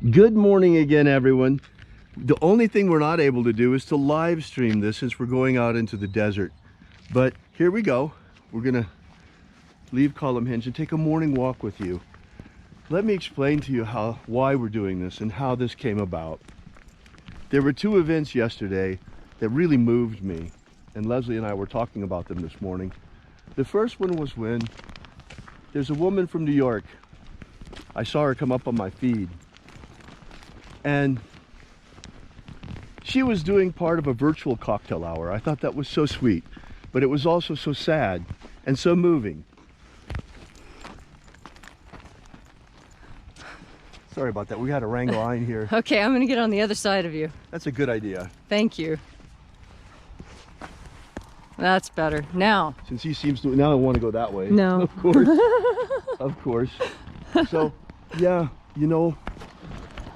Good morning again, everyone. The only thing we're not able to do is to live stream this since we're going out into the desert. But here we go. We're gonna leave Column Hinge and take a morning walk with you. Let me explain to you why we're doing this and how this came about. There were two events yesterday that really moved me, and Leslie and I were talking about them this morning. The first one was when there's a woman from New York. I saw her come up on my feed. And she was doing part of a virtual cocktail hour. I thought that was so sweet, but it was also so sad and so moving. Sorry about that. We had a wrangle line here. Okay, I'm gonna get on the other side of you. That's a good idea. Thank you. That's better. Now. Since he seems to, now I want to go that way. No. Of course. Of course. So, yeah, you know,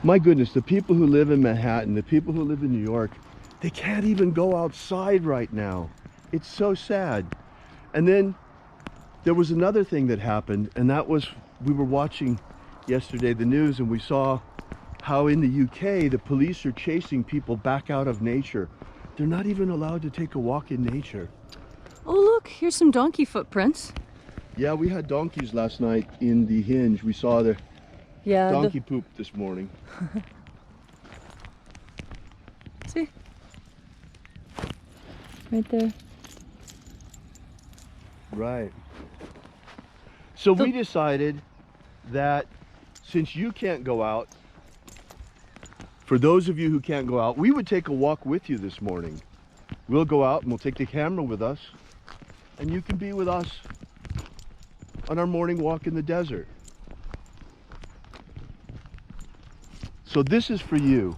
my goodness, the people who live in Manhattan, the people who live in New York, they can't even go outside right now. It's so sad. And then there was another thing that happened, and that was we were watching yesterday the news, and we saw how in the UK the police are chasing people back out of nature. They're not even allowed to take a walk in nature. Oh look, here's some donkey footprints. Yeah, we had donkeys last night in the Hinge. We saw the donkey poop this morning. See? Right there. Right. So we decided that since you can't go out, for those of you who can't go out, we would take a walk with you this morning. We'll go out and we'll take the camera with us, and you can be with us on our morning walk in the desert. So this is for you,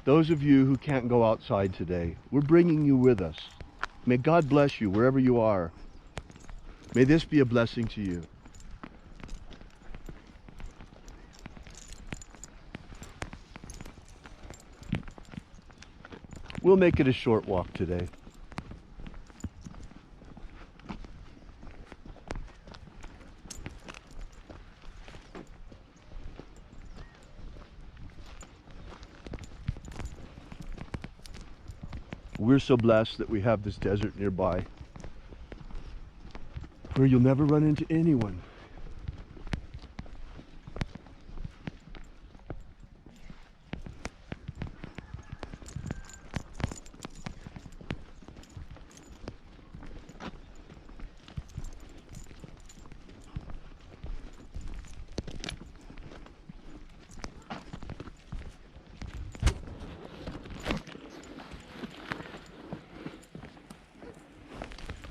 those of you who can't go outside today. We're bringing you with us. May God bless you wherever you are. May this be a blessing to you. We'll make it a short walk today. We're so blessed that we have this desert nearby where you'll never run into anyone.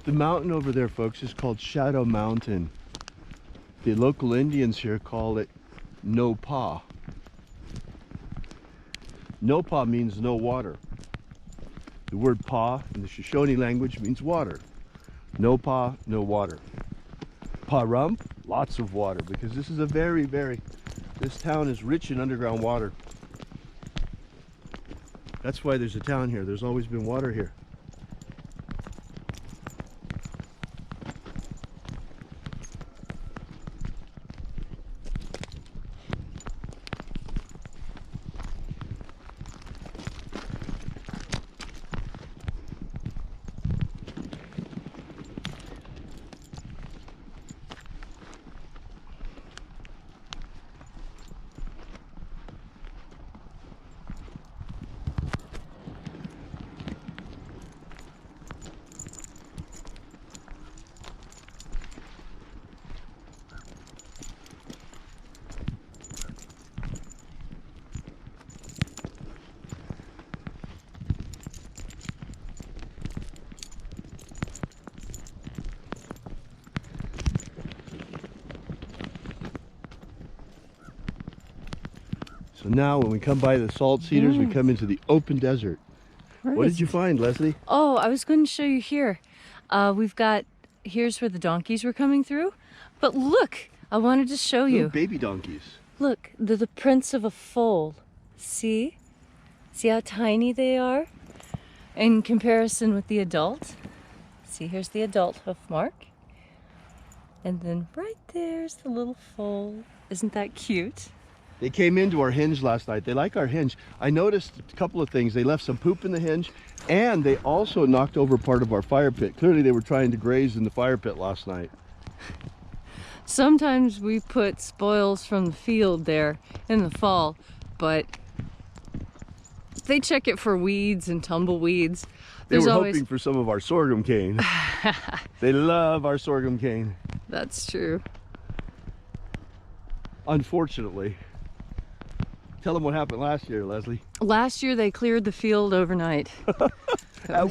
The mountain over there, folks, is called Shadow Mountain. The local Indians here call it No Pa. No Pa means no water. The word Pa in the Shoshone language means water. No Pa, no water. Pa Rump, lots of water, because this is a this town is rich in underground water. That's why there's a town here. There's always been water here. So now when we come by the salt cedars, we come into the open desert. What did you find, Leslie? Oh, I was going to show you here. Here's where the donkeys were coming through. But look, I wanted to show you. Baby donkeys. Look, they're the prints of a foal. See? See how tiny they are? In comparison with the adult. See, here's the adult hoof mark. And then right there's the little foal. Isn't that cute? They came into our hinge last night. They like our hinge. I noticed a couple of things. They left some poop in the hinge, and they also knocked over part of our fire pit. Clearly they were trying to graze in the fire pit last night. Sometimes we put spoils from the field there in the fall, but they check it for weeds and tumbleweeds. They were hoping for some of our sorghum cane. They love our sorghum cane. That's true. Unfortunately. Tell them what happened last year, Leslie. Last year they cleared the field overnight.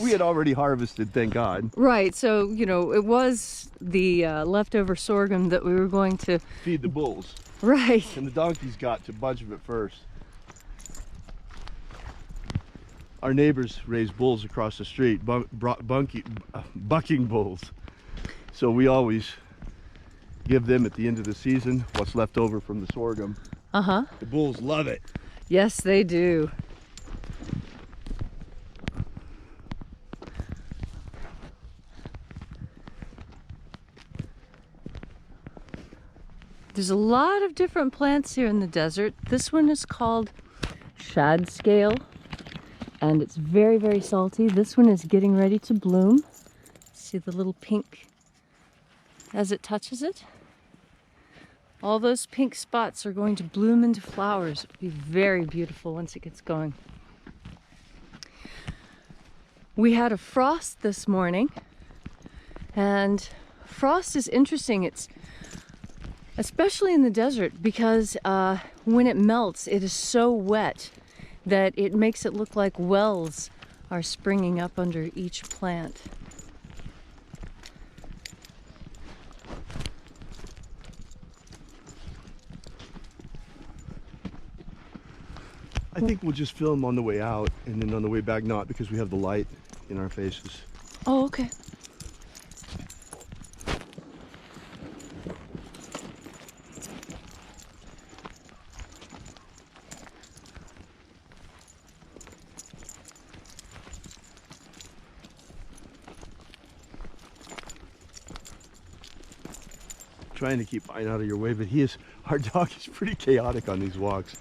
We had already harvested, thank God. Right, so, you know, it was the leftover sorghum that we were going to feed the bulls. Right. And the donkeys got to a bunch of it first. Our neighbors raise bulls across the street, bucking bulls. So we always give them at the end of the season what's left over from the sorghum. Uh-huh. The bulls love it. Yes, they do. There's a lot of different plants here in the desert. This one is called shad scale, and it's very, very salty. This one is getting ready to bloom. See the little pink as it touches it? All those pink spots are going to bloom into flowers. It'll be very beautiful once it gets going. We had a frost this morning, and frost is interesting. It's especially in the desert because when it melts, it is so wet that it makes it look like wells are springing up under each plant. I think we'll just film on the way out, and then on the way back not, because we have the light in our faces. Oh, okay. Trying to keep mine out of your way, but our dog is pretty chaotic on these walks.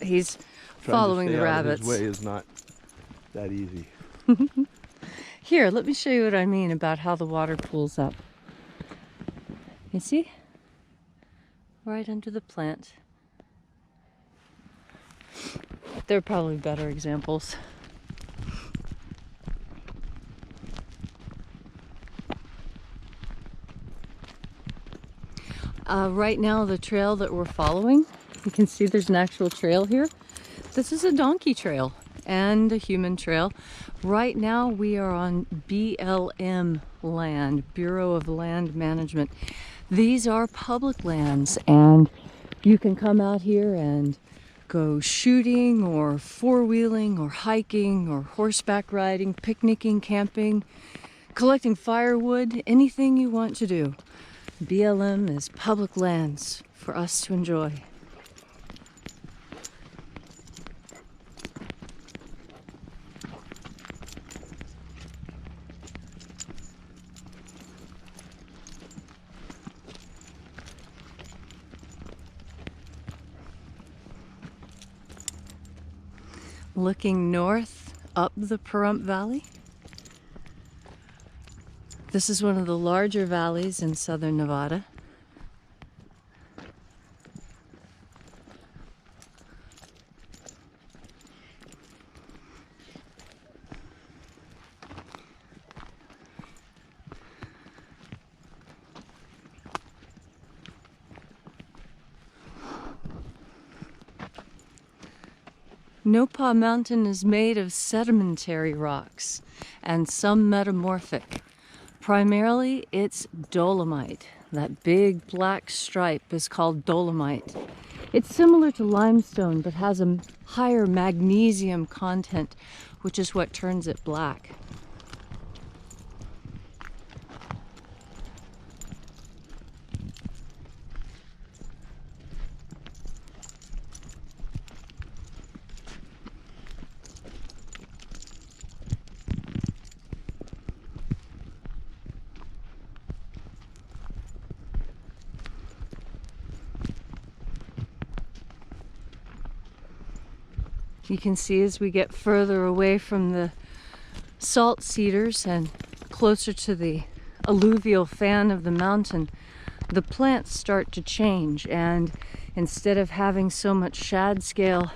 He's following the rabbits. His way is not that easy. Here, let me show you what I mean about how the water pools up. You see? Right under the plant. There are probably better examples. Right now, the trail that we're following, you can see there's an actual trail here. This is a donkey trail and a human trail. Right now we are on BLM land, Bureau of Land Management. These are public lands, and you can come out here and go shooting or four-wheeling or hiking or horseback riding, picnicking, camping, collecting firewood, anything you want to do. BLM is public lands for us to enjoy. Looking north up the Pahrump Valley. This is one of the larger valleys in southern Nevada. Nopah Mountain is made of sedimentary rocks and some metamorphic. Primarily, it's dolomite. That big black stripe is called dolomite. It's similar to limestone, but has a higher magnesium content, which is what turns it black. You can see as we get further away from the salt cedars and closer to the alluvial fan of the mountain, the plants start to change, and instead of having so much shad scale,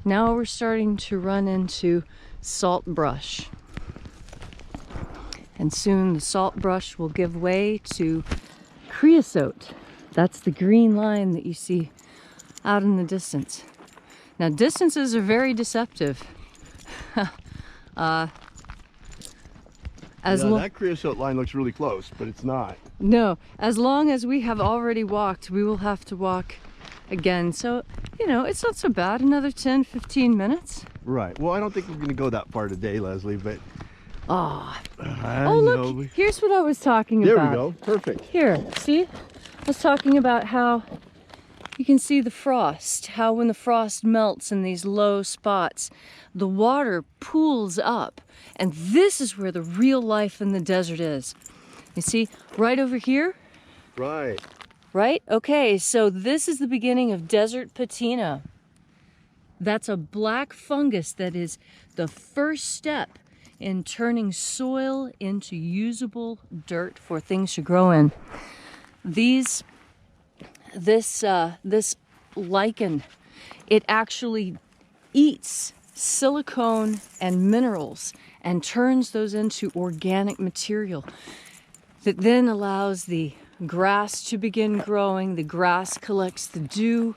now we're starting to run into salt brush. And soon the salt brush will give way to creosote. That's the green line that you see out in the distance. Now, distances are very deceptive. That creosote line looks really close, but it's not. No, as long as we have already walked, we will have to walk again. So, you know, it's not so bad. Another 10, 15 minutes. Right. Well, I don't think we're going to go that far today, Leslie, but... Oh, look, here's what I was talking about. There we go. Perfect. Here, see? I was talking about how you can see the frost, how when the frost melts in these low spots, the water pools up. And this is where the real life in the desert is. You see, right over here? Right. Right? Okay, so this is the beginning of desert patina. That's a black fungus that is the first step in turning soil into usable dirt for things to grow in. This lichen, it actually eats silicone and minerals and turns those into organic material that then allows the grass to begin growing. The grass collects the dew.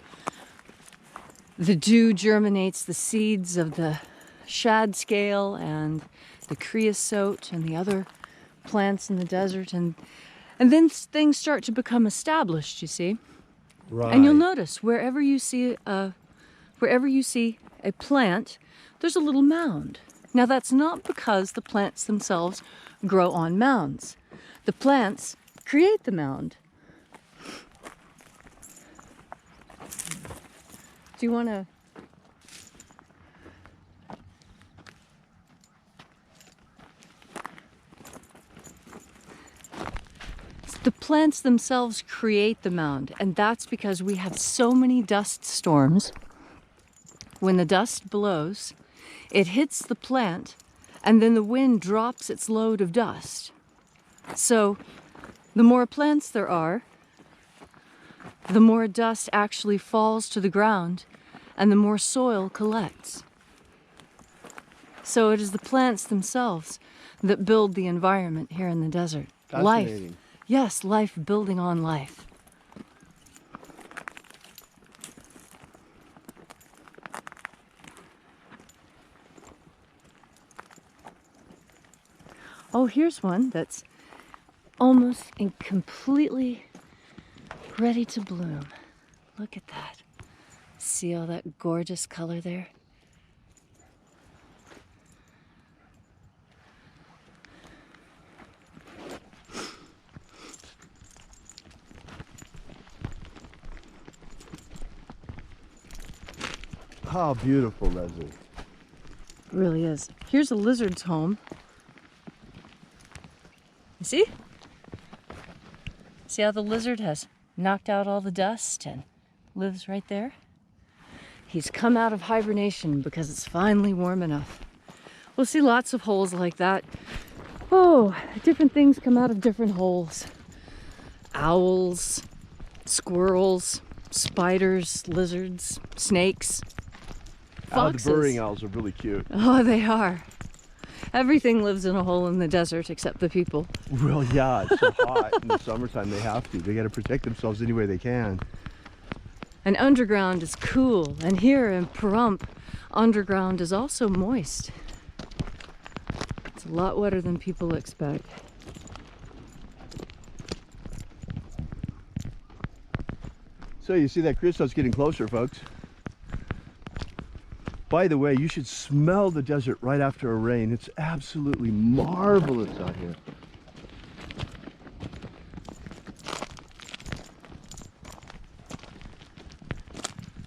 The dew germinates the seeds of the shad scale and the creosote and the other plants in the desert, and then things start to become established, you see. Right. And you'll notice wherever you see a plant, there's a little mound. Now that's not because the plants themselves grow on mounds. The plants create the mound. Do you want to... The plants themselves create the mound, and that's because we have so many dust storms. When the dust blows, it hits the plant, and then the wind drops its load of dust. So, the more plants there are, the more dust actually falls to the ground, and the more soil collects. So it is the plants themselves that build the environment here in the desert. Life. Yes, life building on life. Oh, here's one that's almost and completely ready to bloom. Look at that. See all that gorgeous color there? How beautiful, Leslie. It really is. Here's a lizard's home. You see? See how the lizard has knocked out all the dust and lives right there? He's come out of hibernation because it's finally warm enough. We'll see lots of holes like that. Oh, different things come out of different holes. Owls, squirrels, spiders, lizards, snakes, foxes. The burrowing owls are really cute. Oh, they are. Everything lives in a hole in the desert except the people. Well, yeah, it's so hot in the summertime. They have to. They got to protect themselves any way they can. And underground is cool. And here in Pahrump, underground is also moist. It's a lot wetter than people expect. So you see that creosote's getting closer, folks. By the way, you should smell the desert right after a rain. It's absolutely marvelous out here.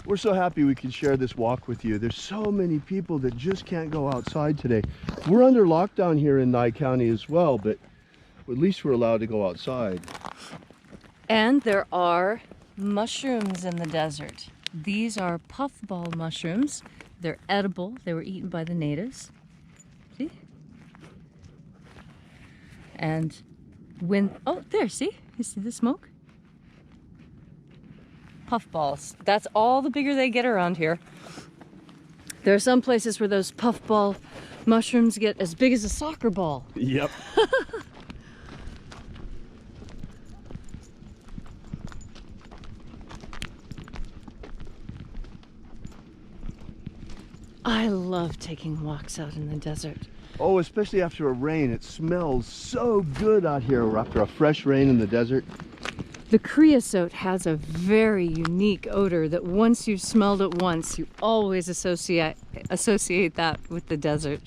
We're so happy we can share this walk with you. There's so many people that just can't go outside today. We're under lockdown here in Nye County as well, but at least we're allowed to go outside. And there are mushrooms in the desert. These are puffball mushrooms. They're edible. They were eaten by the natives. See? And when, oh, there, see? You see the smoke? Puffballs. That's all the bigger they get around here. There are some places where those puffball mushrooms get as big as a soccer ball. Yep. I love taking walks out in the desert. Oh, especially after a rain. It smells so good out here after a fresh rain in the desert. The creosote has a very unique odor that once you've smelled it once, you always associate that with the desert.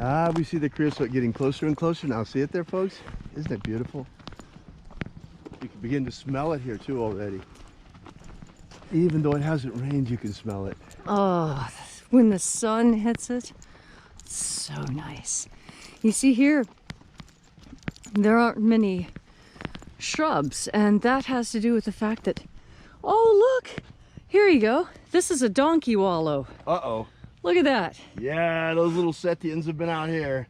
Ah, we see the creosote getting closer and closer now. See it there, folks? Isn't it beautiful? You can begin to smell it here too already. Even though it hasn't rained, you can smell it. Oh, when the sun hits it, it's so nice. You see here, there aren't many shrubs, and that has to do with the fact that, oh look, here you go. This is a donkey wallow. Uh-oh. Look at that. Yeah, those little Setians have been out here.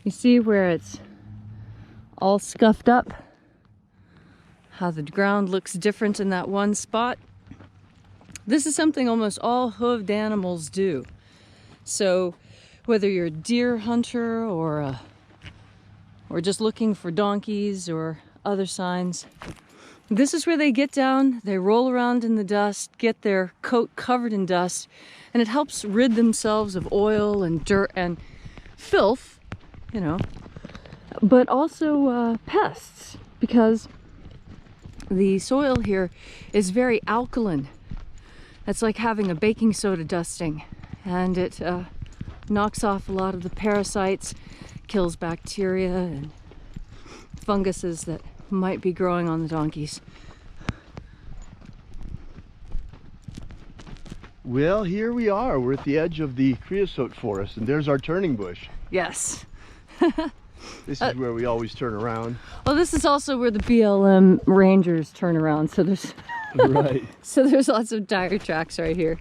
You see where it's all scuffed up? How the ground looks different in that one spot? This is something almost all hooved animals do. So whether you're a deer hunter or just looking for donkeys or other signs, this is where they get down, they roll around in the dust, get their coat covered in dust, and it helps rid themselves of oil and dirt and filth, you know, but also pests, because the soil here is very alkaline. It's like having a baking soda dusting, and it knocks off a lot of the parasites, kills bacteria and funguses that might be growing on the donkeys. Well, here we are. We're at the edge of the creosote forest, and there's our turning bush. Yes. This is where we always turn around. Well, this is also where the BLM rangers turn around, so there's Right. so there's lots of tire tracks right here.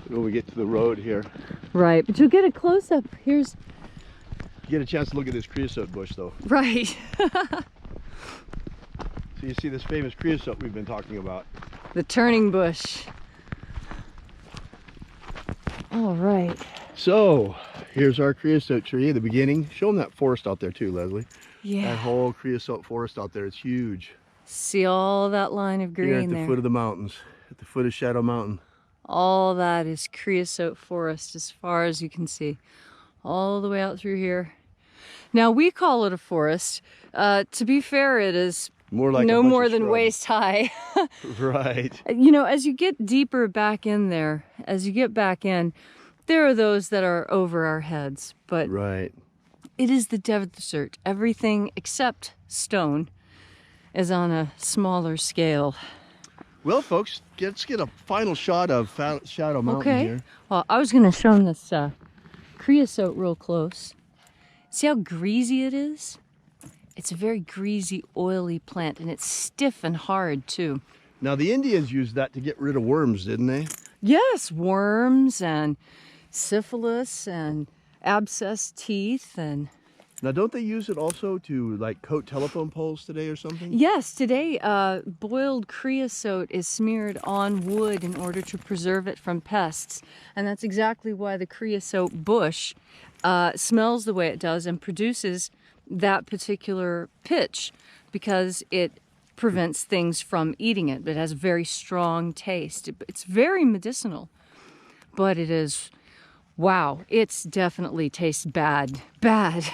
When we get to the road here. Right, but you'll get a close up. Here's You get a chance to look at this creosote bush, though. right. So you see this famous creosote we've been talking about. The turning bush. All right. So, here's our creosote tree at the beginning. Show them that forest out there too, Leslie. Yeah. That whole creosote forest out there, it's huge. See all that line of green Here at the there? foot of the mountains, at the foot of Shadow Mountain. All that is creosote forest as far as you can see. All the way out through here. Now we call it a forest. To be fair, it is More like no a bunch more of than shrubs. waist high. Right. You know, as you get deeper back in there, as you get back in, there are those that are over our heads, but Right. it is the desert. Everything except stone is on a smaller scale. Well, folks, let's get a final shot of Shadow Mountain Okay. here. Well, I was going to show them this creosote real close. See how greasy it is? It's a very greasy, oily plant, and it's stiff and hard too. Now, the Indians used that to get rid of worms, didn't they? Yes, worms and syphilis and abscessed teeth and... Now, don't they use it also to, like, coat telephone poles today or something? Yes, today boiled creosote is smeared on wood in order to preserve it from pests. And that's exactly why the creosote bush smells the way it does and produces that particular pitch, because it prevents things from eating it. It has a very strong taste. It's very medicinal, but it is, wow, it's definitely tastes bad. Bad.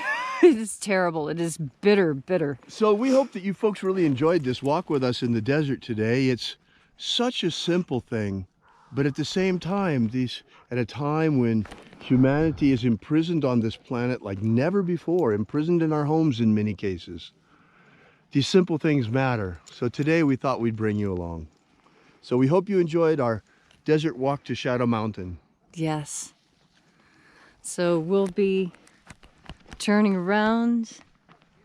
It is terrible. It is bitter, bitter. So we hope that you folks really enjoyed this walk with us in the desert today. It's such a simple thing, but at the same time, at a time when humanity is imprisoned on this planet like never before, imprisoned in our homes in many cases, these simple things matter. So today we thought we'd bring you along. So we hope you enjoyed our desert walk to Shadow Mountain. Yes. So we'll be turning around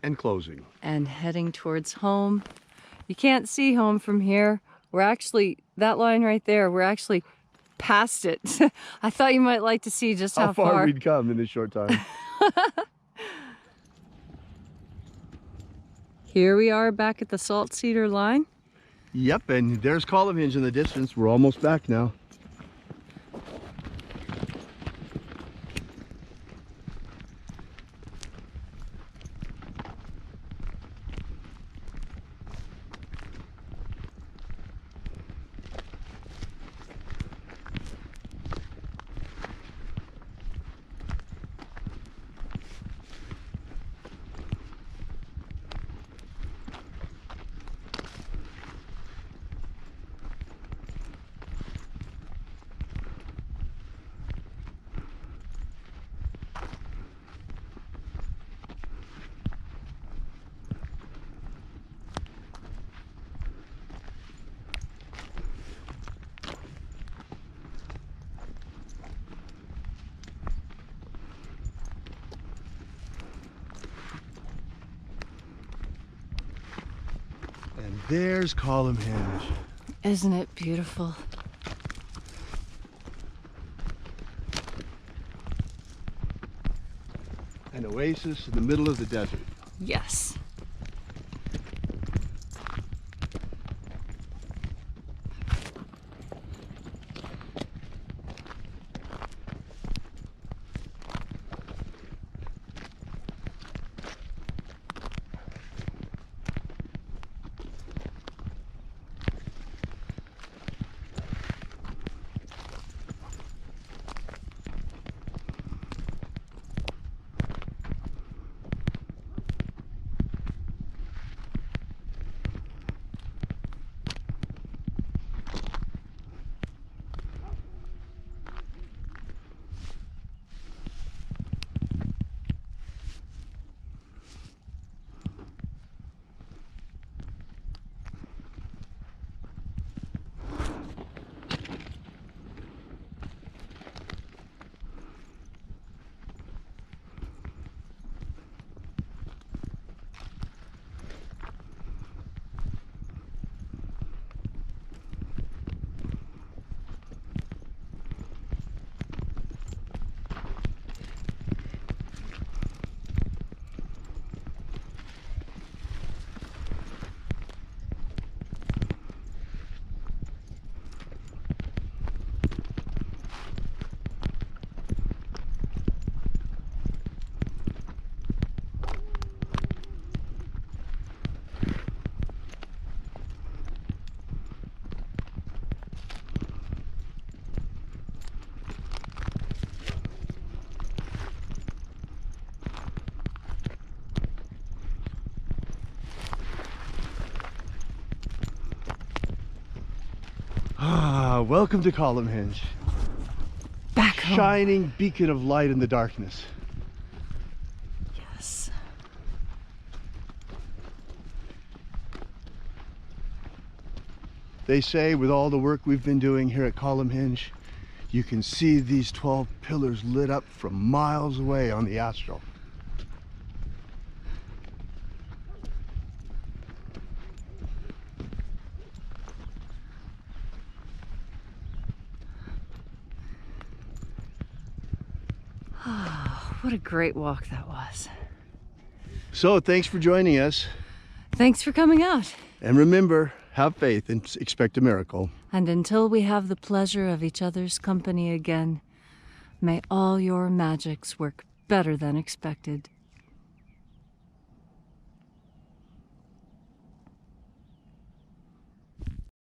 And closing. and heading towards home. You can't see home from here. We're actually, that line right there, we're actually past it. I thought you might like to see just how far. we'd come in this short time. Here we are back at the Salt Cedar line. Yep, and there's Column Hinge in the distance. We're almost back now. And there's Column Hinge. Isn't it beautiful? An oasis in the middle of the desert. Yes. Ah, welcome to Column Hinge. Back home. Shining beacon of light in the darkness. Yes. They say with all the work we've been doing here at Column Hinge, you can see these 12 pillars lit up from miles away on the astral. What a great walk that was. So thanks for joining us. Thanks for coming out. And remember, have faith and expect a miracle. And until we have the pleasure of each other's company again, may all your magics work better than expected.